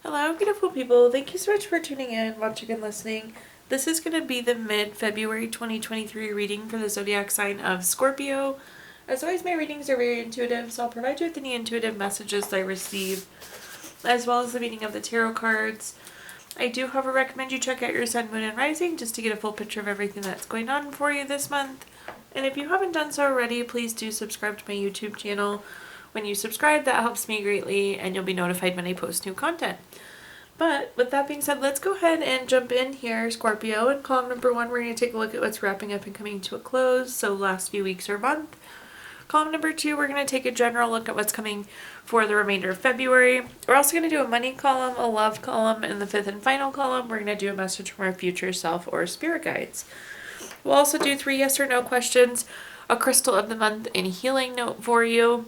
Hello, beautiful people. Thank you so much for tuning in, watching, and listening. This is going to be the mid-February 2023 reading for the zodiac sign of Scorpio. As always, my readings are very intuitive, so I'll provide you with any intuitive messages that I receive, as well as the meaning of the tarot cards. I do, however, recommend you check out your sun, moon, and rising just to get a full picture of everything that's going on for you this month. And if you haven't done so already, please do subscribe to my YouTube channel. When you subscribe, that helps me greatly, and you'll be notified when I post new content. But with that being said, let's go ahead and jump in here, Scorpio. In column number 1, we're going to take a look at what's wrapping up and coming to a close, so last few weeks or month. Column number 2, we're going to take a general look at what's coming for the remainder of February. We're also going to do a money column, a love column, and the 5th and final column, we're going to do a message from our future self or spirit guides. We'll also do 3 yes or no questions, a crystal of the month, and a healing note for you.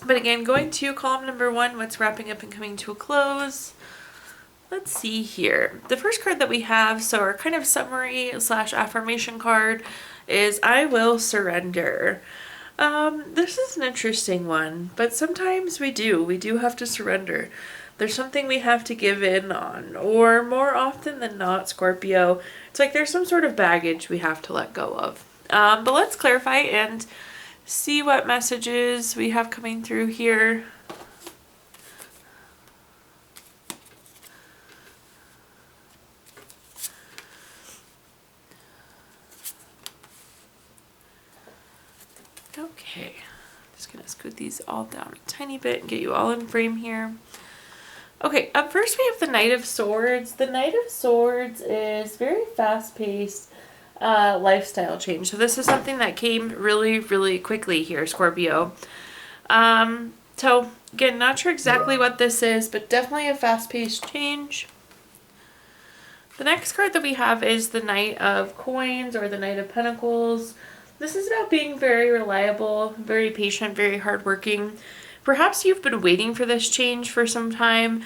But again, going to column number 1, what's wrapping up and coming to a close. Let's see here. The first card that we have, so our kind of summary / affirmation card, is I will surrender. This is an interesting one, but sometimes we do have to surrender. There's something we have to give in on, or more often than not, Scorpio, it's like there's some sort of baggage we have to let go of. But let's clarify and see what messages we have coming through here. Okay, just gonna scoot these all down a tiny bit and get you all in frame here. Okay, up first we have the Knight of Swords. The Knight of Swords is very fast-paced lifestyle change. So this is something that came really, really quickly here, Scorpio. So again, not sure exactly what this is, but definitely a fast-paced change. The next card that we have is the Knight of Coins or the Knight of Pentacles. This is about being very reliable, very patient, very hardworking. Perhaps you've been waiting for this change for some time,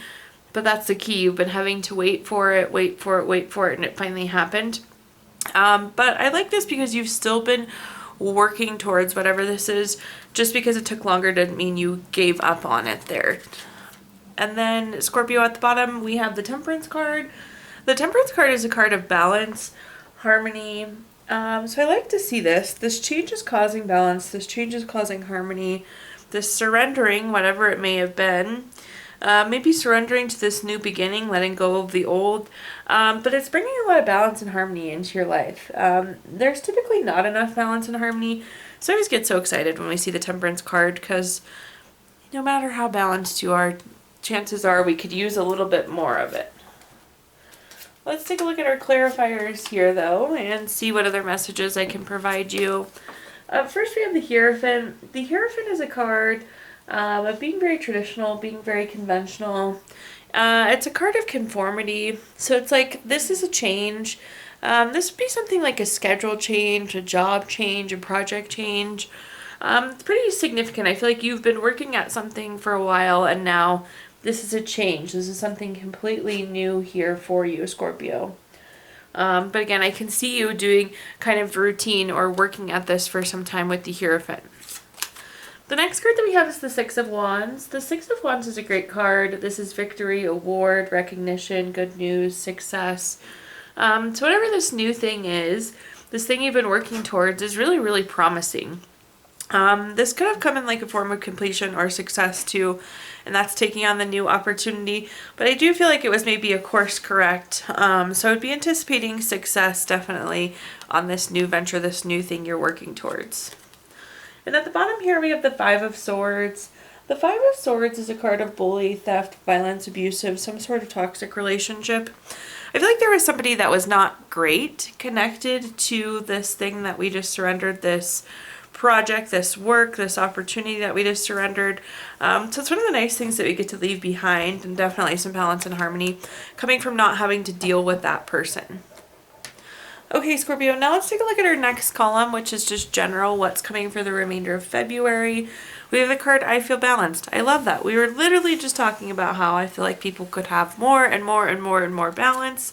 but that's the key. You've been having to wait for it, and it finally happened. But I like this because you've still been working towards whatever this is. Just because it took longer doesn't mean you gave up on it there. And then Scorpio at the bottom, we have the Temperance card. The Temperance card is a card of balance, harmony. So I like to see this. This change is causing balance. This change is causing harmony. This surrendering, whatever it may have been. Maybe surrendering to this new beginning, letting go of the old. But it's bringing a lot of balance and harmony into your life. There's typically not enough balance and harmony. So I always get so excited when we see the Temperance card because no matter how balanced you are, chances are we could use a little bit more of it. Let's take a look at our clarifiers here, though, and see what other messages I can provide you. First, we have the Hierophant. The Hierophant is a card of being very traditional, being very conventional. It's a card of conformity. So it's like, this is a change. This would be something like a schedule change, a job change, a project change. It's pretty significant. I feel like you've been working at something for a while, and now this is a change. This is something completely new here for you, Scorpio. But again, I can see you doing kind of routine or working at this for some time with the Hierophant. The next card that we have is the Six of Wands. The Six of Wands is a great card. This is victory, award, recognition, good news, success. So whatever this new thing is, this thing you've been working towards is really, really promising. This could have come in like a form of completion or success too, and that's taking on the new opportunity. But I do feel like it was maybe a course correct. So I'd be anticipating success definitely on this new venture, this new thing you're working towards. And at the bottom here we have the Five of Swords. The Five of Swords is a card of bully, theft, violence, abusive, some sort of toxic relationship. I feel like there was somebody that was not great connected to this thing that we just surrendered, this project, this work, this opportunity that we just surrendered. So it's one of the nice things that we get to leave behind, and definitely some balance and harmony coming from not having to deal with that person. Okay, Scorpio, now let's take a look at our next column, which is just general, what's coming for the remainder of February. We have the card, I feel balanced. I love that. We were literally just talking about how I feel like people could have more and more and more and more balance.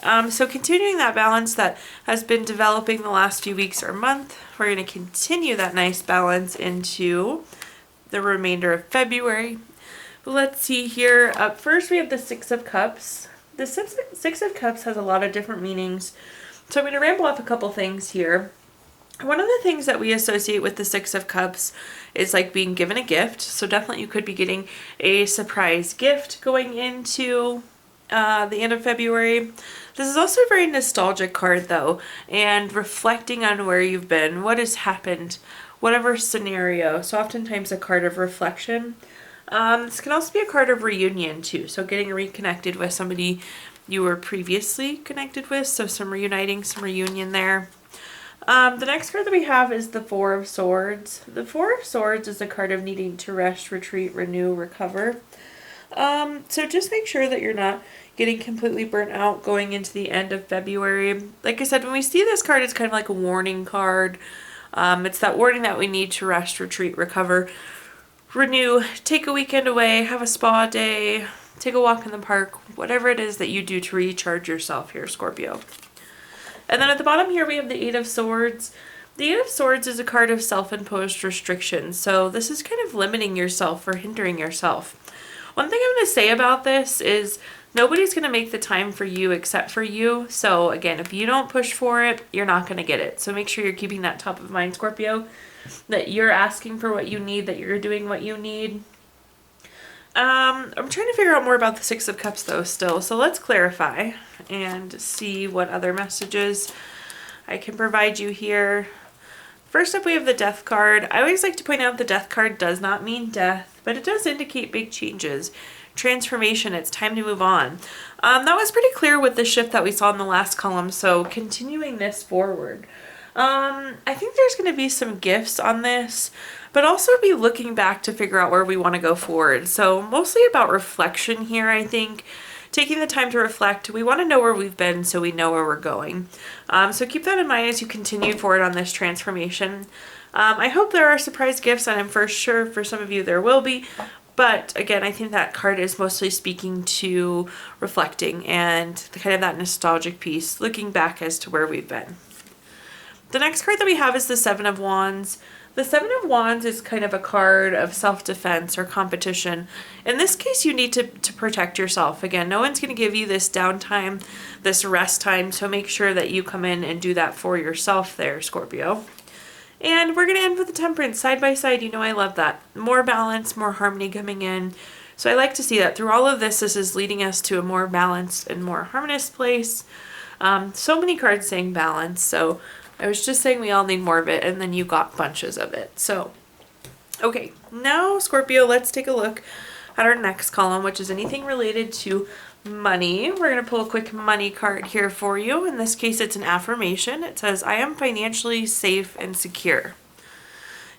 So continuing that balance that has been developing the last few weeks or month, we're going to continue that nice balance into the remainder of February. Let's see here. Up first, we have the Six of Cups. The Six of Cups has a lot of different meanings. So I'm going to ramble off a couple things here. One of the things that we associate with the Six of Cups is like being given a gift. So definitely you could be getting a surprise gift going into the end of February. This is also a very nostalgic card though, and reflecting on where you've been, what has happened, whatever scenario. So oftentimes a card of reflection. This can also be a card of reunion too. So getting reconnected with somebody you were previously connected with. So some reuniting, some reunion there. The next card that we have is the Four of Swords. The Four of Swords is a card of needing to rest, retreat, renew, recover. So just make sure that you're not getting completely burnt out going into the end of February. Like I said, when we see this card, it's kind of like a warning card. It's that warning that we need to rest, retreat, recover, renew, take a weekend away, have a spa day, take a walk in the park, whatever it is that you do to recharge yourself here, Scorpio. And then at the bottom here, we have the Eight of Swords. The Eight of Swords is a card of self-imposed restrictions. So this is kind of limiting yourself or hindering yourself. One thing I'm going to say about this is nobody's going to make the time for you except for you. So again, if you don't push for it, you're not going to get it. So make sure you're keeping that top of mind, Scorpio, that you're asking for what you need, that you're doing what you need. I'm trying to figure out more about the Six of Cups though still. So let's clarify and see what other messages I can provide you here. First up, we have the Death card. I always like to point out the Death card does not mean death, but it does indicate big changes, transformation. It's time to move on. That was pretty clear with the shift that we saw in the last column, so continuing this forward. I think there's going to be some gifts on this, but also be looking back to figure out where we want to go forward. So mostly about reflection here, I think. Taking the time to reflect. We want to know where we've been so we know where we're going. So keep that in mind as you continue forward on this transformation. I hope there are surprise gifts, and I'm for sure for some of you there will be. But again, I think that card is mostly speaking to reflecting and kind of that nostalgic piece, looking back as to where we've been. The next card that we have is the Seven of Wands. The Seven of Wands is kind of a card of self-defense or competition. In this case, you need to protect yourself. Again, no one's going to give you this downtime, this rest time, so make sure that you come in and do that for yourself there, Scorpio. And we're going to end with the Temperance, side by side. You know I love that. More balance, more harmony coming in. So I like to see that through all of this, this is leading us to a more balanced and more harmonious place. So many cards saying balance, so I was just saying we all need more of it, and then you got bunches of it. So, okay, now Scorpio, let's take a look at our next column, which is anything related to money. We're going to pull a quick money card here for you. In this case, it's an affirmation. It says, I am financially safe and secure.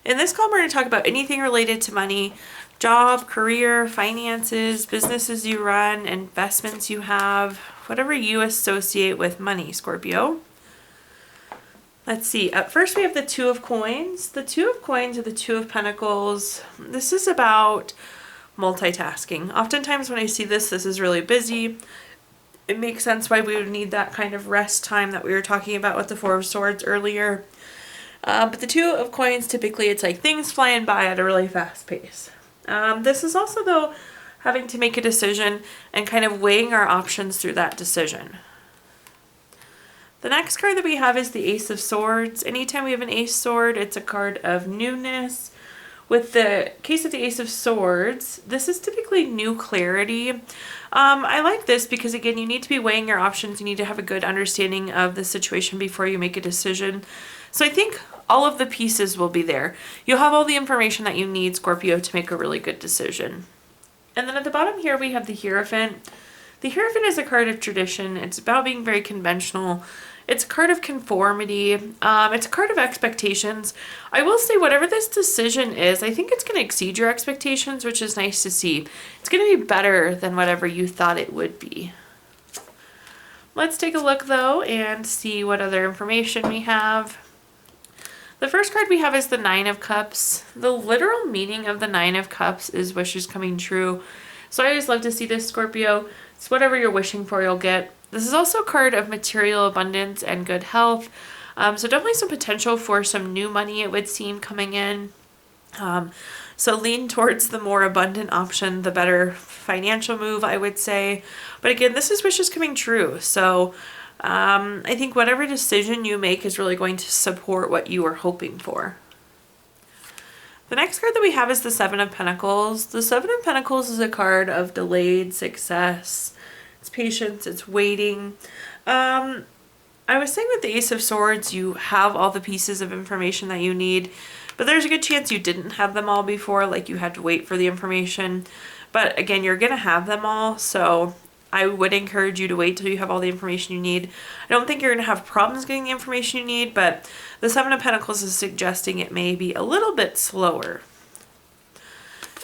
In this column, we're going to talk about anything related to money, job, career, finances, businesses you run, investments you have, whatever you associate with money, Scorpio. Let's see, up first we have the Two of Coins. The Two of Coins or the Two of Pentacles. This is about multitasking. Oftentimes when I see this, this is really busy. It makes sense why we would need that kind of rest time that we were talking about with the Four of Swords earlier. But the Two of Coins, typically it's like things flying by at a really fast pace. This is also though having to make a decision and kind of weighing our options through that decision. The next card that we have is the Ace of Swords. Anytime we have an Ace Sword, it's a card of newness. With the case of the Ace of Swords, this is typically new clarity. I like this because, again, you need to be weighing your options. You need to have a good understanding of the situation before you make a decision. So I think all of the pieces will be there. You'll have all the information that you need, Scorpio, to make a really good decision. And then at the bottom here, we have the Hierophant. The Hierophant is a card of tradition. It's about being very conventional. It's a card of conformity. It's a card of expectations. I will say whatever this decision is, I think it's going to exceed your expectations, which is nice to see. It's going to be better than whatever you thought it would be. Let's take a look though and see what other information we have. The first card we have is the Nine of Cups. The literal meaning of the Nine of Cups is wishes coming true. So I always love to see this, Scorpio. It's whatever you're wishing for, you'll get. This is also a card of material abundance and good health. So definitely some potential for some new money, it would seem, coming in. So lean towards the more abundant option, the better financial move, I would say. But again, this is wishes coming true. So I think whatever decision you make is really going to support what you are hoping for. The next card that we have is the Seven of Pentacles. The Seven of Pentacles is a card of delayed success. It's patience, it's waiting. I was saying with the Ace of Swords, you have all the pieces of information that you need, but there's a good chance you didn't have them all before, like you had to wait for the information. But again, you're going to have them all, so I would encourage you to wait till you have all the information you need. I don't think you're going to have problems getting the information you need, but the Seven of Pentacles is suggesting it may be a little bit slower.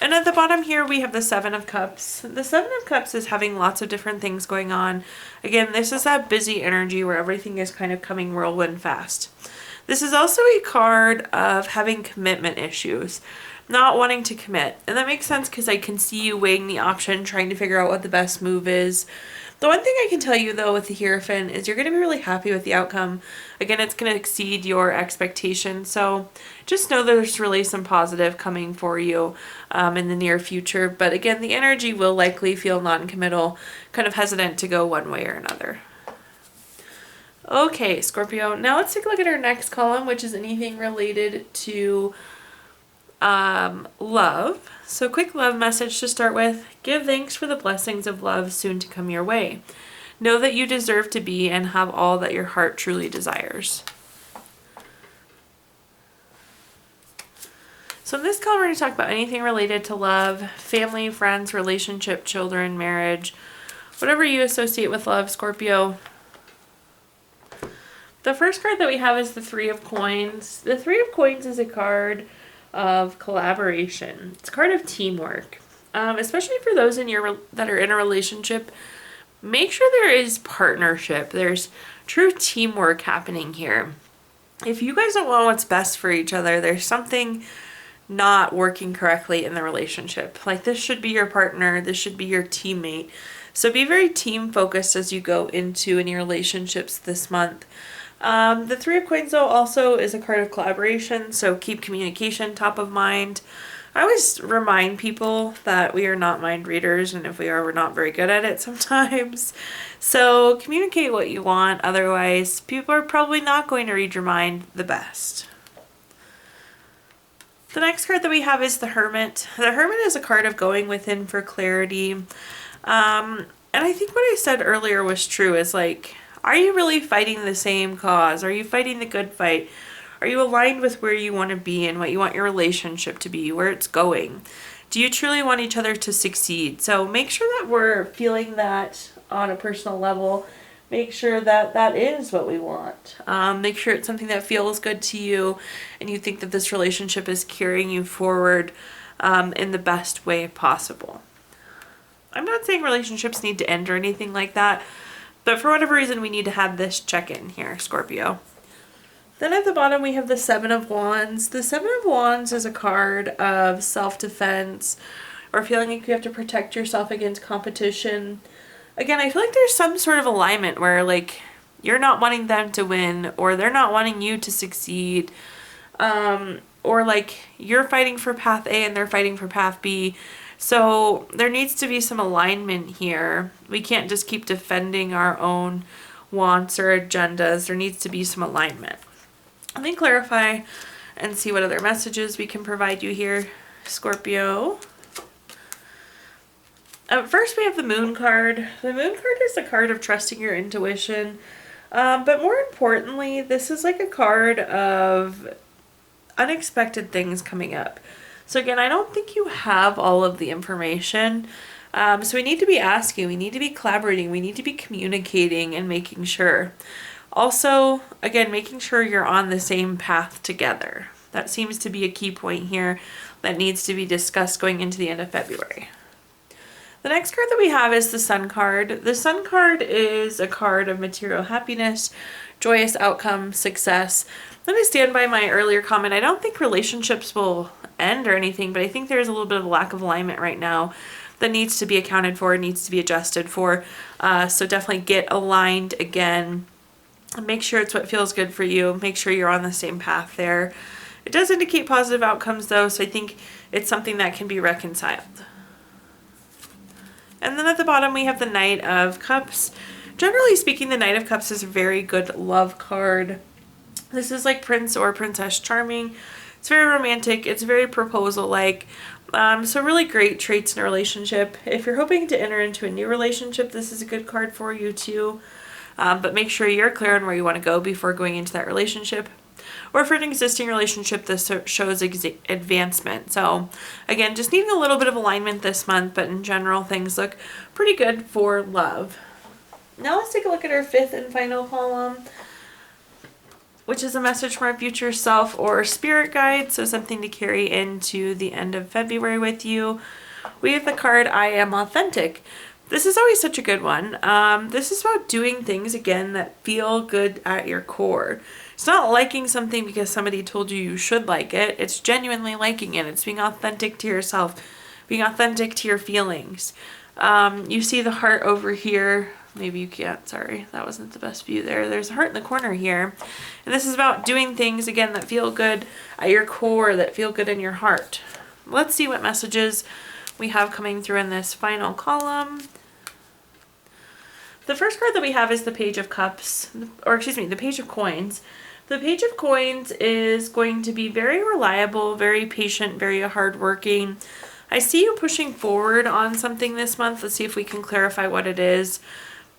And at the bottom here, we have the Seven of Cups. The Seven of Cups is having lots of different things going on. Again, this is that busy energy where everything is kind of coming whirlwind fast. This is also a card of having commitment issues, not wanting to commit. And that makes sense because I can see you weighing the option, trying to figure out what the best move is. The one thing I can tell you though with the Hierophant is you're going to be really happy with the outcome. Again, it's going to exceed your expectations. So just know there's really some positive coming for you in the near future. But again, the energy will likely feel non-committal, kind of hesitant to go one way or another. Okay, Scorpio, now let's take a look at our next column, which is anything related to love. So quick love message to start with. Give thanks for the blessings of love soon to come your way. Know that you deserve to be and have all that your heart truly desires. So in this column, we're going to talk about anything related to love, family, friends, relationship, children, marriage, whatever you associate with love, Scorpio. The first card that we have is the Three of Coins. The Three of Coins is a card of collaboration. It's a card of teamwork, especially for those that are in a relationship. Make sure there is partnership. There's true teamwork happening here. If you guys don't want what's best for each other, there's something not working correctly in the relationship. Like this should be your partner. This should be your teammate. So be very team focused as you go into any relationships this month. The Three of Coins though also is a card of collaboration, so keep communication top of mind. I always remind people that we are not mind readers, and if we are, we're not very good at it sometimes. So communicate what you want, otherwise people are probably not going to read your mind the best. The next card that we have is the Hermit. The Hermit is a card of going within for clarity. And I think what I said earlier was true, is like, are you really fighting the same cause? Are you fighting the good fight? Are you aligned with where you want to be and what you want your relationship to be, where it's going? Do you truly want each other to succeed? So make sure that we're feeling that on a personal level. Make sure that that is what we want. Make sure it's something that feels good to you and you think that this relationship is carrying you forward in the best way possible. I'm not saying relationships need to end or anything like that, but for whatever reason, we need to have this check-in here, Scorpio. Then at the bottom, we have the Seven of Wands. The Seven of Wands is a card of self-defense or feeling like you have to protect yourself against competition. Again, I feel like there's some sort of alignment where like you're not wanting them to win or they're not wanting you to succeed. Or like you're fighting for path A and they're fighting for path B. So there needs to be some alignment here. We can't just keep defending our own wants or agendas. There needs to be some alignment. Let me clarify and see what other messages we can provide you here, Scorpio. First, we have the Moon card. The Moon card is a card of trusting your intuition. But more importantly, this is like a card of unexpected things coming up. So again, I don't think you have all of the information. So we need to be asking, we need to be collaborating, we need to be communicating and making sure. Also, again, making sure you're on the same path together. That seems to be a key point here that needs to be discussed going into the end of February. The next card that we have is the Sun card. The Sun card is a card of material happiness, joyous outcome, success. I'm going to stand by my earlier comment. I don't think relationships will end or anything, but I think there's a little bit of a lack of alignment right now that needs to be accounted for, needs to be adjusted for. So definitely get aligned again. Make sure it's what feels good for you. Make sure you're on the same path there. It does indicate positive outcomes though, so I think it's something that can be reconciled. And then at the bottom we have the Knight of Cups. Generally speaking, the Knight of Cups is a very good love card. This is like Prince or Princess Charming. It's very romantic. It's very proposal-like. So really great traits in a relationship. If you're hoping to enter into a new relationship, this is a good card for you too. But make sure you're clear on where you want to go before going into that relationship. Or for an existing relationship, this shows advancement. So again, just needing a little bit of alignment this month, but in general, things look pretty good for love. Now let's take a look at our fifth and final column, which is a message from our future self or spirit guide. So something to carry into the end of February with you. We have the card, I Am Authentic. This is always such a good one. This is about doing things, again, that feel good at your core. It's not liking something because somebody told you should like it. It's genuinely liking it. It's being authentic to yourself, being authentic to your feelings. You see the heart over here. Maybe you can't, sorry, that wasn't the best view there. There's a heart in the corner here. And this is about doing things, again, that feel good at your core, that feel good in your heart. Let's see what messages we have coming through in this final column. The first card that we have is the Page of Cups, or excuse me, the Page of Coins. The Page of Coins is going to be very reliable, very patient, very hardworking. I see you pushing forward on something this month. Let's see if we can clarify what it is.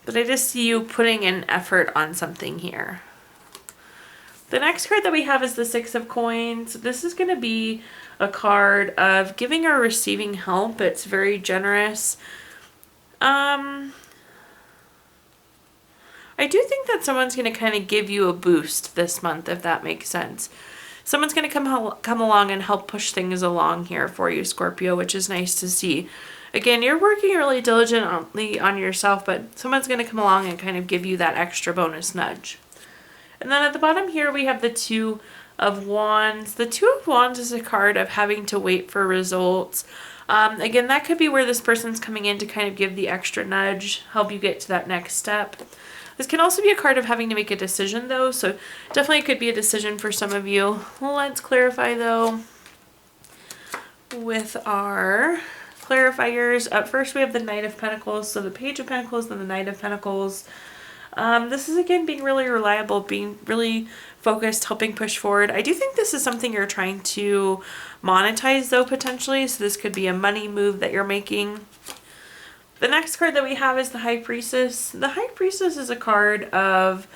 But I just see you putting in effort on something here. The next card that we have is the Six of Coins. This is going to be a card of giving or receiving help. It's very generous. I do think that someone's going to kind of give you a boost this month, if that makes sense. Someone's going to come along and help push things along here for you, Scorpio, which is nice to see. Again, you're working really diligently on yourself, but someone's going to come along and kind of give you that extra bonus nudge. And then at the bottom here, we have the Two of Wands. The Two of Wands is a card of having to wait for results. Again, that could be where this person's coming in to kind of give the extra nudge, help you get to that next step. This can also be a card of having to make a decision, though, so definitely could be a decision for some of you. Well, let's clarify, though, with our clarifiers. Up first, we have the Knight of Pentacles, so the Page of Pentacles and the Knight of Pentacles. This is, again, being really reliable, being really focused, helping push forward. I do think this is something you're trying to monetize, though, potentially, so this could be a money move that you're making. The next card that we have is the High Priestess. The High Priestess is a card of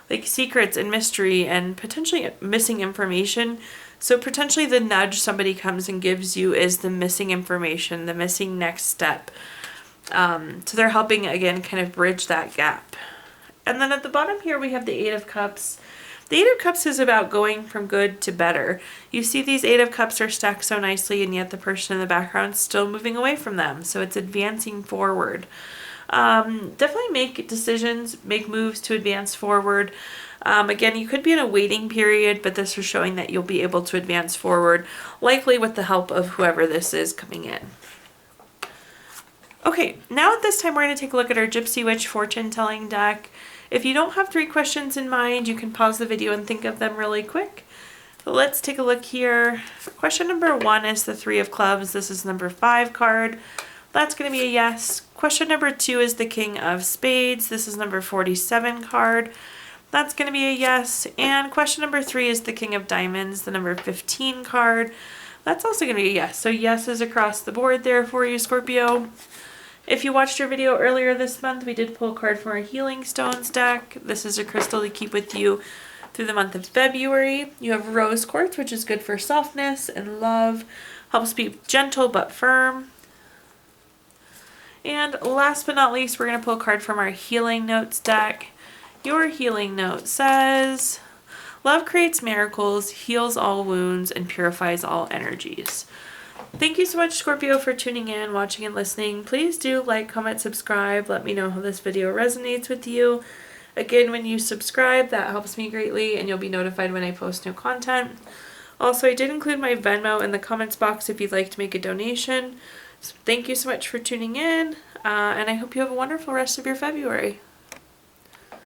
like secrets and mystery and potentially missing information. So potentially the nudge somebody comes and gives you is the missing information, the missing next step. So they're helping, again, kind of bridge that gap. And then at the bottom here we have the Eight of Cups. The Eight of Cups is about going from good to better. You see these Eight of Cups are stacked so nicely, and yet the person in the background is still moving away from them. So it's advancing forward. Definitely make decisions, make moves to advance forward. Again, you could be in a waiting period, but this is showing that you'll be able to advance forward, likely with the help of whoever this is coming in. Okay, now at this time we're going to take a look at our Gypsy Witch fortune telling deck. If you don't have 3 questions in mind, you can pause the video and think of them really quick. So let's take a look here. Question number 1 is the 3 of Clubs. This is number 5 card. That's going to be a yes. Question number 2 is the King of Spades. This is number 47 card. That's going to be a yes. And question number 3 is the King of Diamonds, the number 15 card. That's also going to be a yes. So yeses across the board there for you, Scorpio. If you watched our video earlier this month, we did pull a card from our Healing Stones deck. This is a crystal to keep with you through the month of February. You have Rose Quartz, which is good for softness and love. Helps be gentle but firm. And last but not least, we're going to pull a card from our Healing Notes deck. Your Healing Note says, love creates miracles, heals all wounds, and purifies all energies. Thank you so much, Scorpio, for tuning in, watching, and listening. Please do like, comment, subscribe. Let me know how this video resonates with you. Again, when you subscribe, that helps me greatly, and you'll be notified when I post new content. Also, I did include my Venmo in the comments box if you'd like to make a donation. So thank you so much for tuning in, and I hope you have a wonderful rest of your February.